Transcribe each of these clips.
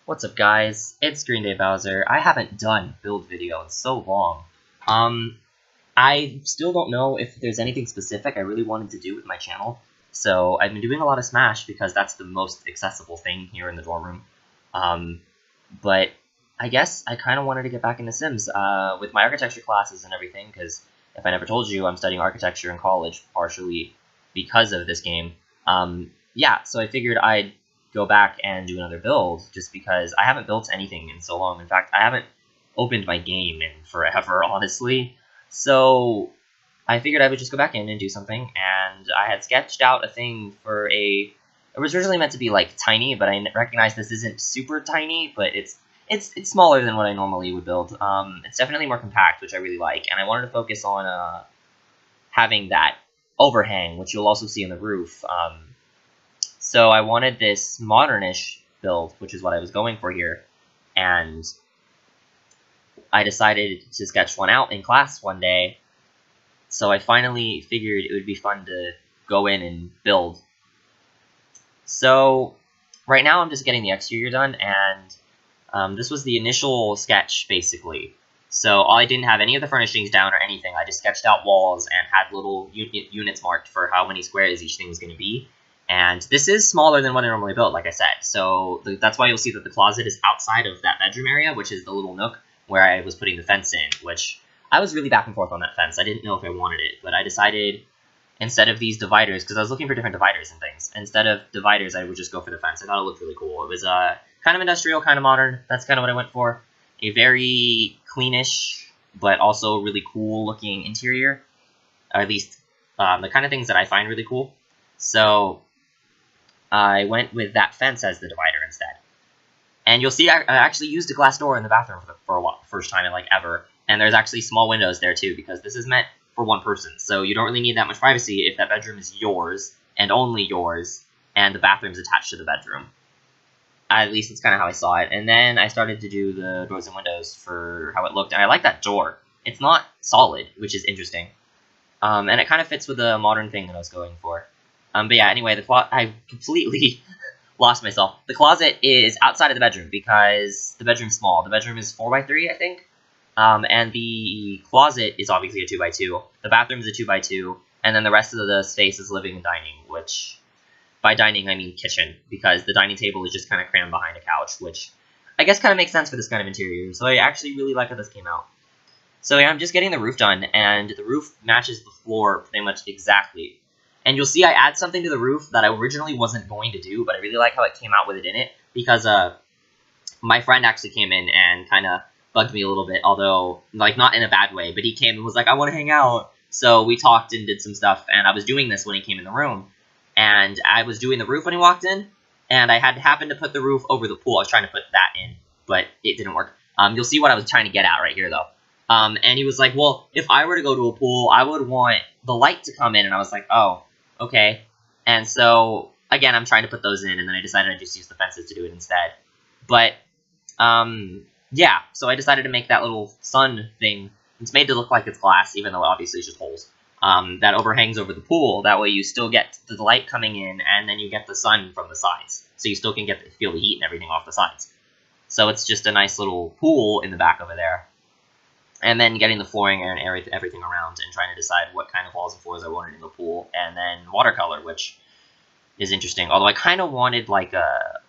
What's up, guys? It's Green Day Bowser. I haven't done build video in so long. I still don't know if there's anything specific I really wanted to do with my channel. So I've been doing a lot of Smash because that's the most accessible thing here in the dorm room. But I guess I kind of wanted to get back into Sims with my architecture classes and everything, because if I never told you, I'm studying architecture in college, partially because of this game. Yeah, so I figured I'd go back and do another build, just because I haven't built anything in so long. In fact, I haven't opened my game in forever, honestly. So I figured I would just go back in and do something, and I had sketched out a thing for a... It was originally meant to be, like, tiny, but I recognize this isn't super tiny, but it's smaller than what I normally would build. It's definitely more compact, which I really like, and I wanted to focus on having that overhang, which you'll also see in the roof. So I wanted this modernish build, which is what I was going for here, and I decided to sketch one out in class one day. So I finally figured it would be fun to go in and build. So right now I'm just getting the exterior done, and this was the initial sketch, basically. So I didn't have any of the furnishings down or anything. I just sketched out walls and had little units marked for how many squares each thing was going to be. And this is smaller than what I normally build, like I said. So that's why you'll see that the closet is outside of that bedroom area, which is the little nook where I was putting the fence in, which I was really back and forth on that fence. I didn't know if I wanted it, but I decided instead of these dividers, because I was looking for different dividers and things, instead of dividers, I would just go for the fence. I thought it looked really cool. It was kind of industrial, kind of modern. That's kind of what I went for. A very cleanish, but also really cool looking interior. Or at least the kind of things that I find really cool. So I went with that fence as the divider instead. And you'll see I actually used a glass door in the bathroom for a while, first time in like ever. And there's actually small windows there too, because this is meant for one person. So you don't really need that much privacy if that bedroom is yours, and only yours, and the bathroom's attached to the bedroom. At least that's kind of how I saw it. And then I started to do the doors and windows for how it looked. And I like that door. It's not solid, which is interesting. And it kind of fits with the modern thing that I was going for. But yeah, anyway, I completely lost myself. The closet is outside of the bedroom because the bedroom's small. The bedroom is 4x3, I think. And the closet is obviously a 2x2. The bathroom is a 2x2. And then the rest of the space is living and dining, which, by dining, I mean kitchen, because the dining table is just kind of crammed behind a couch, which I guess kind of makes sense for this kind of interior. So I actually really like how this came out. So yeah, I'm just getting the roof done, and the roof matches the floor pretty much exactly. And you'll see I add something to the roof that I originally wasn't going to do, but I really like how it came out with it in it, because my friend actually came in and kind of bugged me a little bit, although, like, not in a bad way, but he came and was like, I want to hang out. So we talked and did some stuff, and I was doing this when he came in the room, and I was doing the roof when he walked in, and I had happened to put the roof over the pool. I was trying to put that in, but it didn't work. You'll see what I was trying to get at right here, though. And he was like, well, if I were to go to a pool, I would want the light to come in, and I was like, oh, okay. And so, again, I'm trying to put those in, and then I decided I'd just use the fences to do it instead. But, yeah, so I decided to make that little sun thing. It's made to look like it's glass, even though obviously it's just holes. That overhangs over the pool. That way you still get the light coming in, and then you get the sun from the sides. So you still can feel the heat and everything off the sides. So it's just a nice little pool in the back over there. And then getting the flooring and everything around, and trying to decide what kind of walls and floors I wanted in the pool. And then watercolor, which is interesting. Although I kind of wanted like a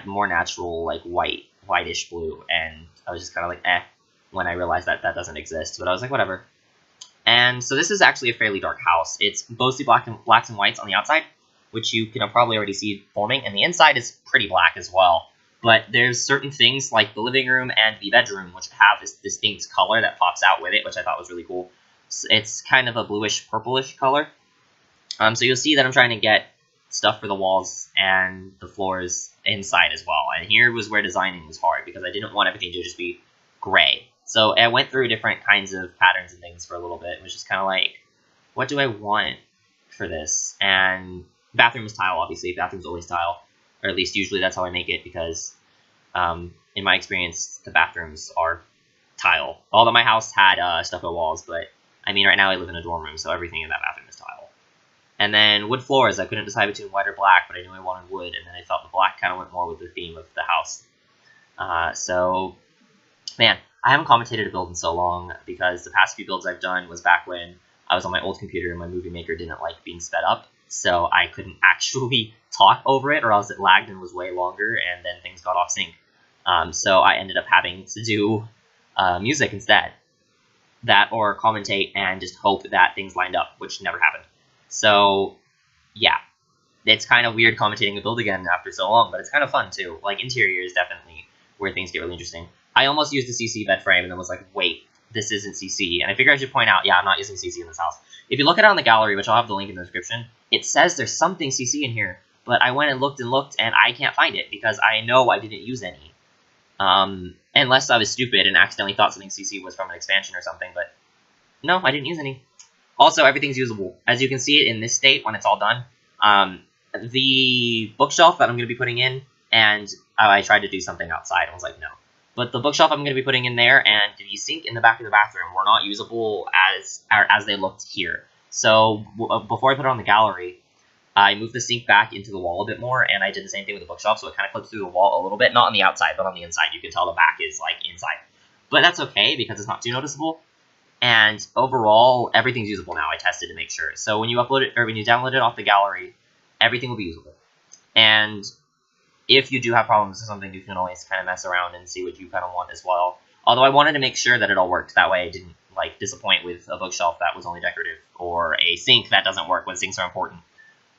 more natural, like whitish blue. And I was just kind of like, eh, when I realized that that doesn't exist. But I was like, whatever. And so this is actually a fairly dark house. It's mostly blacks and whites on the outside, which you can probably already see forming. And the inside is pretty black as well. But there's certain things like the living room and the bedroom which have this distinct color that pops out with it, which I thought was really cool. It's kind of a bluish purplish color. So you'll see that I'm trying to get stuff for the walls and the floors inside as well. And here was where designing was hard, because I didn't want everything to just be gray. So I went through different kinds of patterns and things for a little bit. It was just kind of like, what do I want for this? And bathroom is tile, obviously. Bathroom's always tile. Or at least usually that's how I make it, because in my experience, the bathrooms are tile. Although my house had stucco walls, but I mean, right now I live in a dorm room, so everything in that bathroom is tile. And then wood floors, I couldn't decide between white or black, but I knew I wanted wood, and then I thought the black kind of went more with the theme of the house. So, man, I haven't commentated a build in so long because the past few builds I've done was back when I was on my old computer and my Movie Maker didn't like being sped up, so I couldn't actually talk over it, or else it lagged and was way longer, and then things got off sync. So I ended up having to do music instead. That or commentate and just hope that things lined up, which never happened. So, yeah. It's kind of weird commentating a build again after so long, but it's kind of fun too. Like, interior is definitely where things get really interesting. I almost used the CC bed frame and then was like, wait, this isn't CC. And I figure I should point out, yeah, I'm not using CC in this house. If you look at it on the gallery, which I'll have the link in the description, it says there's something CC in here, but I went and looked, and I can't find it because I know I didn't use any. Unless I was stupid and accidentally thought something CC was from an expansion or something, but no, I didn't use any. Also, everything's usable. As you can see it in this state when it's all done. The bookshelf that I'm going to be putting in, and I tried to do something outside, I was like, no. But the bookshelf I'm going to be putting in there, and the sink in the back of the bathroom were not usable as they looked here. So before I put it on the gallery, I moved the sink back into the wall a bit more, and I did the same thing with the bookshelf, so it kind of clips through the wall a little bit. Not on the outside, but on the inside. You can tell the back is, like, inside. But that's okay, because it's not too noticeable. And overall, everything's usable now. I tested to make sure. So when you upload it, or when you download it off the gallery, everything will be usable. And if you do have problems with something, you can always kind of mess around and see what you kind of want as well. Although I wanted to make sure that it all worked. That way I didn't, like, disappoint with a bookshelf that was only decorative, or a sink that doesn't work when sinks are important.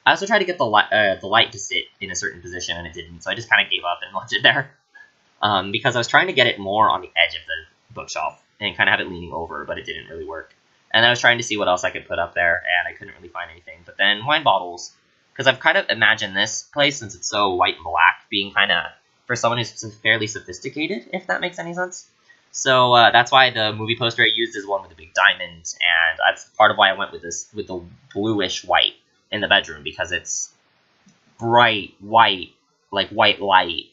I also tried to get the light to sit in a certain position, and it didn't, so I just kind of gave up and left it there. Because I was trying to get it more on the edge of the bookshelf, and kind of have it leaning over, but it didn't really work. And then I was trying to see what else I could put up there, and I couldn't really find anything. But then wine bottles, because I've kind of imagined this place, since it's so white and black, being kind of, for someone who's fairly sophisticated, if that makes any sense. So that's why the movie poster I used is one with a big diamond, and that's part of why I went with this, with the bluish white in the bedroom, because it's bright white, like white light,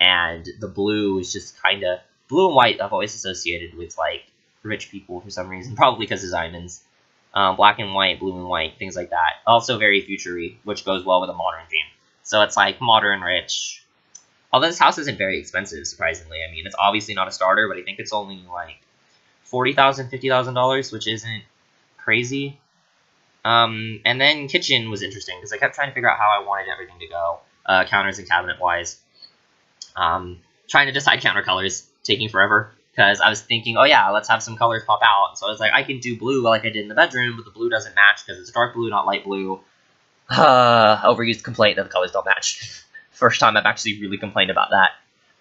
and the blue is just kind of, blue and white I've always associated with, like, rich people for some reason, probably because of diamonds. Black and white, blue and white, things like that. Also very future-y, which goes well with a modern theme. So it's like modern, rich. Although this house isn't very expensive, surprisingly. I mean, it's obviously not a starter, but I think it's only like $40,000, $50,000, which isn't crazy. And then kitchen was interesting, because I kept trying to figure out how I wanted everything to go, counters and cabinet-wise. Trying to decide counter colors, taking forever, because I was thinking, oh yeah, let's have some colors pop out. So I was like, I can do blue like I did in the bedroom, but the blue doesn't match because it's dark blue, not light blue. Overused complaint that the colors don't match. First time I've actually really complained about that.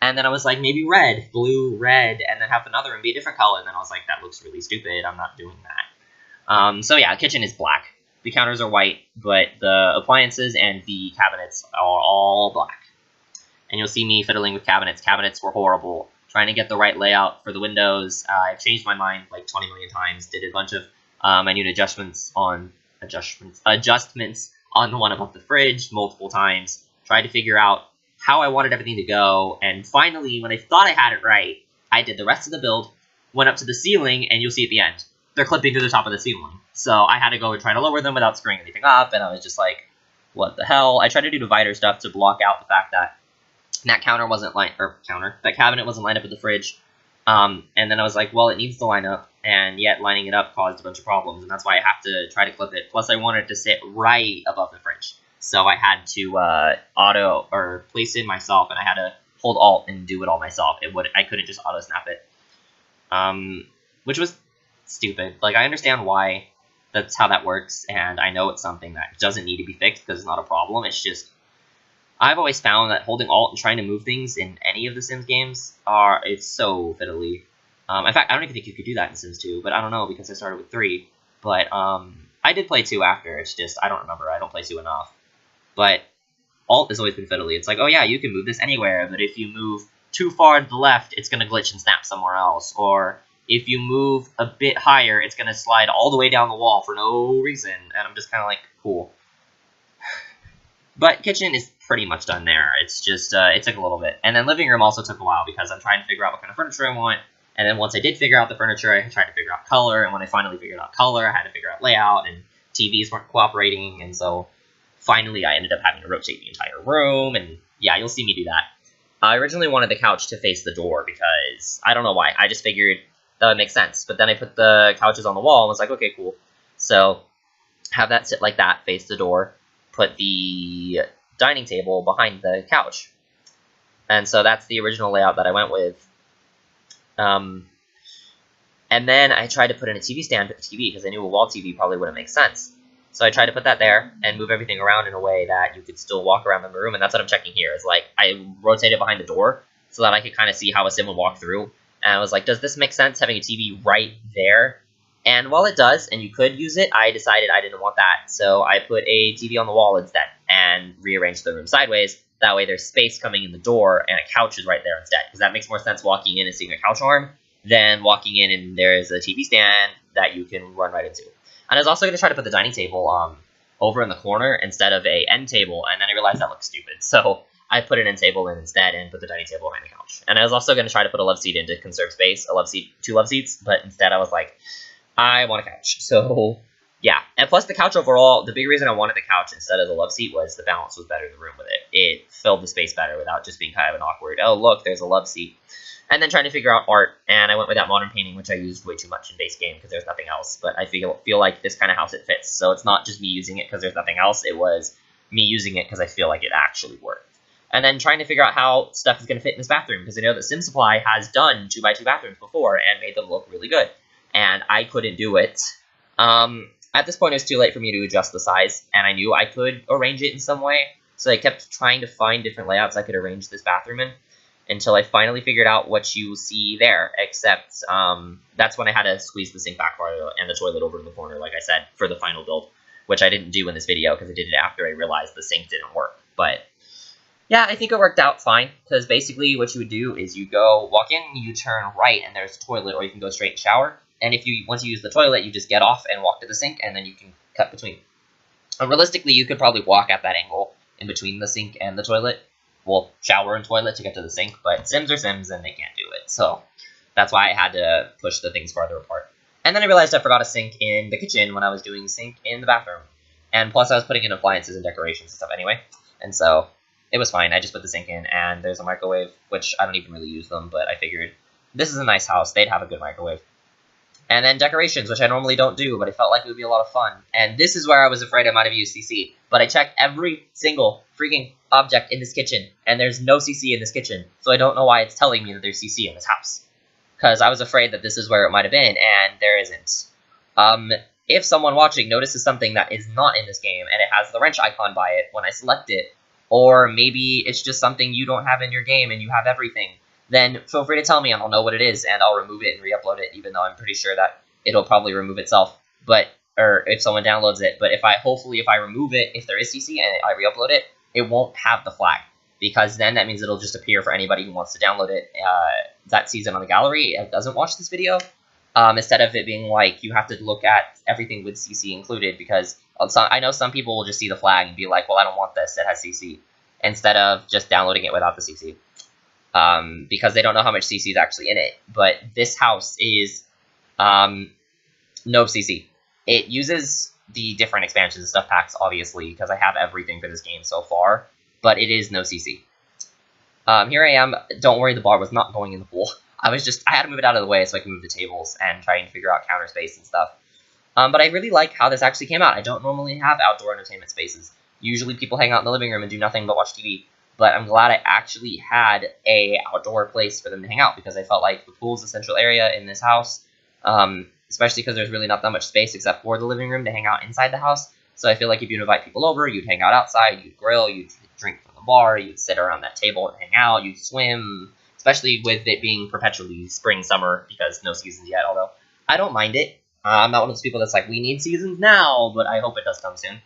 And then I was like, maybe red, blue, red, and then have another and be a different color. And then I was like, that looks really stupid. I'm not doing that. So yeah, kitchen is black. The counters are white, but the appliances and the cabinets are all black. And you'll see me fiddling with cabinets. Cabinets were horrible. Trying to get the right layout for the windows. I've changed my mind like 20 million times. Did a bunch of minute adjustments on the one above the fridge multiple times. Tried to figure out how I wanted everything to go. And finally, when I thought I had it right, I did the rest of the build, went up to the ceiling, and you'll see at the end, they're clipping to the top of the ceiling. So I had to go and try to lower them without screwing anything up, and I was just like, what the hell? I tried to do divider stuff to block out the fact that that cabinet wasn't lined up with the fridge. And then I was like, well, it needs to line up, and yet lining it up caused a bunch of problems, and that's why I have to try to clip it. Plus, I wanted to sit right above the fridge, so I had to place it myself, and I had to hold Alt and do it all myself. I couldn't just auto snap it, which was stupid. Like, I understand why that's how that works, and I know it's something that doesn't need to be fixed because it's not a problem. It's just, I've always found that holding Alt and trying to move things in any of the Sims games it's so fiddly. In fact, I don't even think you could do that in Sims 2, but I don't know because I started with 3. But I did play 2 after. It's just, I don't remember. I don't play 2 enough. But Alt has always been fiddly. It's like, oh yeah, you can move this anywhere, but if you move too far to the left, it's going to glitch and snap somewhere else. Or if you move a bit higher, it's going to slide all the way down the wall for no reason. And I'm just kind of like, cool. But kitchen is pretty much done there. It's just, it took a little bit. And then living room also took a while because I'm trying to figure out what kind of furniture I want. And then once I did figure out the furniture, I tried to figure out color. And when I finally figured out color, I had to figure out layout, and TVs weren't cooperating. And so finally I ended up having to rotate the entire room. And yeah, you'll see me do that. I originally wanted the couch to face the door because I don't know why. I just figured that would make sense. But then I put the couches on the wall and was like, okay, cool. So have that sit like that, face the door, put the dining table behind the couch. And so that's the original layout that I went with. And then I tried to put in a TV stand for the TV because I knew a wall TV probably wouldn't make sense. So I tried to put that there and move everything around in a way that you could still walk around in the room. And that's what I'm checking here. Is like I rotated behind the door so that I could kind of see how a sim would walk through. And I was like, does this make sense having a TV right there? And while it does, and you could use it, I decided I didn't want that. So I put a TV on the wall instead and rearranged the room sideways. That way there's space coming in the door and a couch is right there instead. Because that makes more sense walking in and seeing a couch arm than walking in and there's a TV stand that you can run right into. And I was also going to try to put the dining table over in the corner instead of a end table, and then I realized that looked stupid. So I put an end table in instead and put the dining table behind the couch. And I was also going to try to put a love seat in to conserve space, two love seats, but instead I was like, I want a couch. So yeah, and plus the couch overall, the big reason I wanted the couch instead of the love seat was the balance was better in the room with it. It filled the space better without just being kind of an awkward, oh look, there's a love seat. And then trying to figure out art, and I went with that modern painting, which I used way too much in base game because there's nothing else. But I feel like this kind of house it fits. So it's not just me using it because there's nothing else. It was me using it because I feel like it actually worked. And then trying to figure out how stuff is going to fit in this bathroom because I know that Sim Supply has done 2x2 bathrooms before and made them look really good. And I couldn't do it. At this point, it was too late for me to adjust the size, and I knew I could arrange it in some way. So I kept trying to find different layouts I could arrange this bathroom in, until I finally figured out what you see there, except that's when I had to squeeze the sink back farther and the toilet over in the corner, like I said, for the final build, which I didn't do in this video because I did it after I realized the sink didn't work. But yeah, I think it worked out fine, because basically what you would do is you go walk in, you turn right, and there's a toilet, or you can go straight and shower. And if you once you use the toilet, you just get off and walk to the sink, and then you can cut between. Realistically, you could probably walk at that angle in between the sink and the toilet. Well, shower and toilet to get to the sink, but Sims are Sims and they can't do it. So that's why I had to push the things farther apart. And then I realized I forgot a sink in the kitchen when I was doing sink in the bathroom. And plus I was putting in appliances and decorations and stuff anyway. And so it was fine. I just put the sink in, and there's a microwave, which I don't even really use them, but I figured this is a nice house. They'd have a good microwave. And then decorations, which I normally don't do, but I felt like it would be a lot of fun. And this is where I was afraid I might have used CC. But I checked every single freaking object in this kitchen, and there's no CC in this kitchen. So I don't know why it's telling me that there's CC in this house. Because I was afraid that this is where it might have been, and there isn't. If someone watching notices something that is not in this game, and it has the wrench icon by it when I select it, or maybe it's just something you don't have in your game and you have everything, then feel free to tell me and I'll know what it is, and I'll remove it and re-upload it, even though I'm pretty sure that it'll probably remove itself, or if someone downloads it. But hopefully if I remove it, if there is CC and I re-upload it, it won't have the flag, because then that means it'll just appear for anybody who wants to download it that sees it on the gallery and doesn't watch this video, instead of it being like you have to look at everything with CC included, because I know some people will just see the flag and be like, well, I don't want this, it has CC, instead of just downloading it without the CC. Because they don't know how much CC is actually in it. But this house is no CC. It uses the different expansions and stuff packs, obviously, because I have everything for this game so far, but it is no CC. Here I am. Don't worry, the bar was not going in the pool. I had to move it out of the way so I can move the tables and try and figure out counter space and stuff. But I really like how this actually came out. I don't normally have outdoor entertainment spaces. Usually people hang out in the living room and do nothing but watch TV. But I'm glad I actually had a outdoor place for them to hang out, because I felt like the pool is a central area in this house, especially because there's really not that much space except for the living room to hang out inside the house. So I feel like if you'd invite people over, you'd hang out outside, you'd grill, you'd drink from the bar, you'd sit around that table and hang out, you'd swim, especially with it being perpetually spring, summer, because no seasons yet, although I don't mind it. I'm not one of those people that's like, we need seasons now, but I hope it does come soon.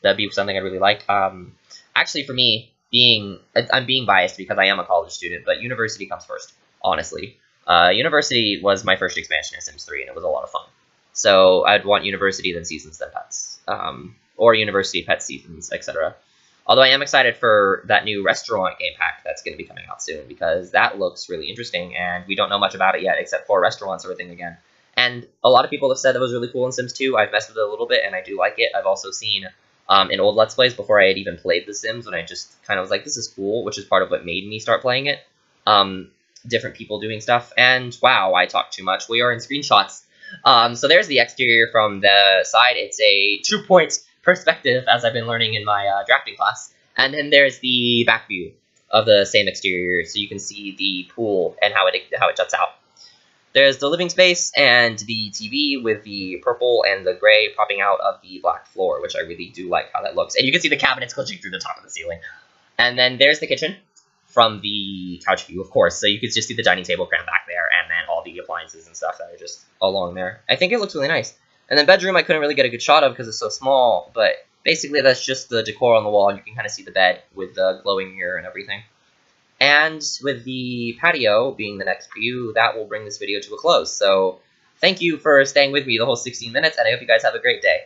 That'd be something I'd really like. Actually, for me, I'm being biased because I am a college student, but university comes first, honestly. University was my first expansion in Sims 3, and it was a lot of fun. So I'd want university, then seasons, then pets. Or university, pets, seasons, etc. Although I am excited for that new restaurant game pack that's going to be coming out soon, because that looks really interesting, and we don't know much about it yet, except for restaurants are a thing again. And a lot of people have said that was really cool in Sims 2. I've messed with it a little bit, and I do like it. I've also seen in old Let's Plays before I had even played The Sims, when I just kind of was like, this is cool, which is part of what made me start playing it. Different people doing stuff, and wow, I talked too much. We are in screenshots. So there's the exterior from the side. It's a 2-point perspective, as I've been learning in my drafting class. And then there's the back view of the same exterior, so you can see the pool and how it juts out. There's the living space and the TV with the purple and the gray popping out of the black floor, which I really do like how that looks. And you can see the cabinets glitching through the top of the ceiling. And then there's the kitchen from the couch view, of course. So you could just see the dining table crammed back there, and then all the appliances and stuff that are just along there. I think it looks really nice. And then bedroom I couldn't really get a good shot of because it's so small, but basically that's just the decor on the wall, and you can kind of see the bed with the glowing mirror and everything. And with the patio being the next view, that will bring this video to a close. So thank you for staying with me the whole 16 minutes, and I hope you guys have a great day.